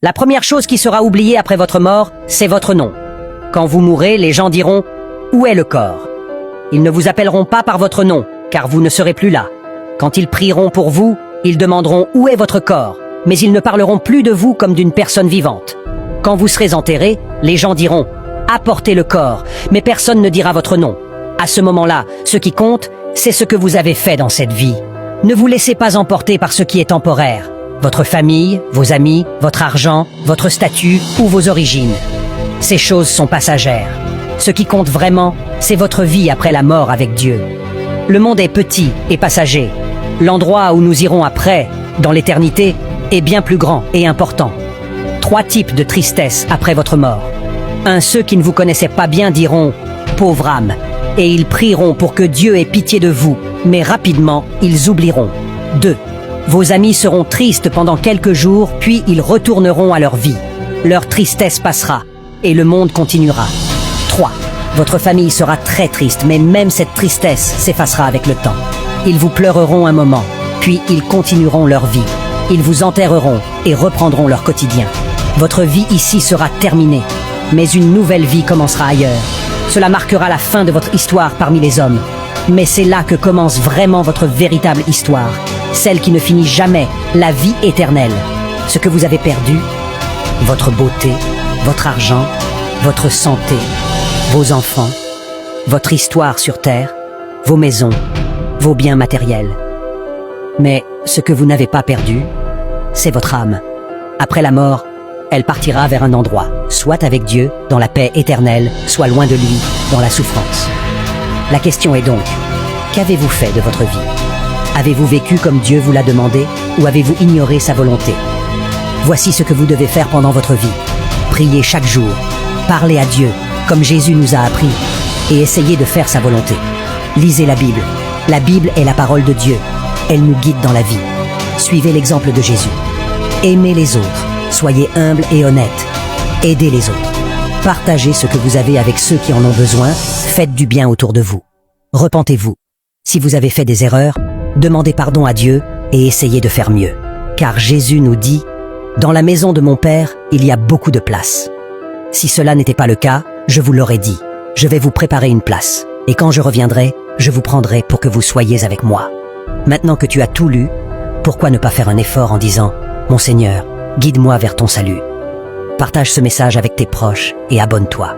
La première chose qui sera oubliée après votre mort, c'est votre nom. Quand vous mourrez, les gens diront « Où est le corps ?» Ils ne vous appelleront pas par votre nom, car vous ne serez plus là. Quand ils prieront pour vous, ils demanderont « Où est votre corps ?» Mais ils ne parleront plus de vous comme d'une personne vivante. Quand vous serez enterré, les gens diront « Apportez le corps », mais personne ne dira votre nom. À ce moment-là, ce qui compte, c'est ce que vous avez fait dans cette vie. Ne vous laissez pas emporter par ce qui est temporaire. Votre famille, vos amis, votre argent, votre statut ou vos origines. Ces choses sont passagères. Ce qui compte vraiment, c'est votre vie après la mort avec Dieu. Le monde est petit et passager. L'endroit où nous irons après, dans l'éternité, est bien plus grand et important. 3 types de tristesse après votre mort. 1. Ceux qui ne vous connaissaient pas bien diront « Pauvre âme » et ils prieront pour que Dieu ait pitié de vous, mais rapidement, ils oublieront. 2. Vos amis seront tristes pendant quelques jours, puis ils retourneront à leur vie. Leur tristesse passera, et le monde continuera. 3. Votre famille sera très triste, mais même cette tristesse s'effacera avec le temps. Ils vous pleureront un moment, puis ils continueront leur vie. Ils vous enterreront et reprendront leur quotidien. Votre vie ici sera terminée, mais une nouvelle vie commencera ailleurs. Cela marquera la fin de votre histoire parmi les hommes. Mais c'est là que commence vraiment votre véritable histoire, celle qui ne finit jamais, la vie éternelle. Ce que vous avez perdu, votre beauté, votre argent, votre santé, vos enfants, votre histoire sur terre, vos maisons, vos biens matériels. Mais ce que vous n'avez pas perdu, c'est votre âme. Après la mort, elle partira vers un endroit, soit avec Dieu, dans la paix éternelle, soit loin de lui, dans la souffrance. La question est donc, qu'avez-vous fait de votre vie? Avez-vous vécu comme Dieu vous l'a demandé, ou avez-vous ignoré sa volonté? Voici ce que vous devez faire pendant votre vie. Priez chaque jour, parlez à Dieu, comme Jésus nous a appris, et essayez de faire sa volonté. Lisez la Bible. La Bible est la parole de Dieu. Elle nous guide dans la vie. Suivez l'exemple de Jésus. Aimez les autres. Soyez humbles et honnêtes. Aidez les autres. Partagez ce que vous avez avec ceux qui en ont besoin. Faites du bien autour de vous. Repentez-vous. Si vous avez fait des erreurs, demandez pardon à Dieu et essayez de faire mieux. Car Jésus nous dit « Dans la maison de mon Père, il y a beaucoup de place. » Si cela n'était pas le cas, je vous l'aurais dit. Je vais vous préparer une place. Et quand je reviendrai, je vous prendrai pour que vous soyez avec moi. Maintenant que tu as tout lu, pourquoi ne pas faire un effort en disant « Mon Seigneur, guide-moi vers ton salut ». Partage ce message avec tes proches et abonne-toi.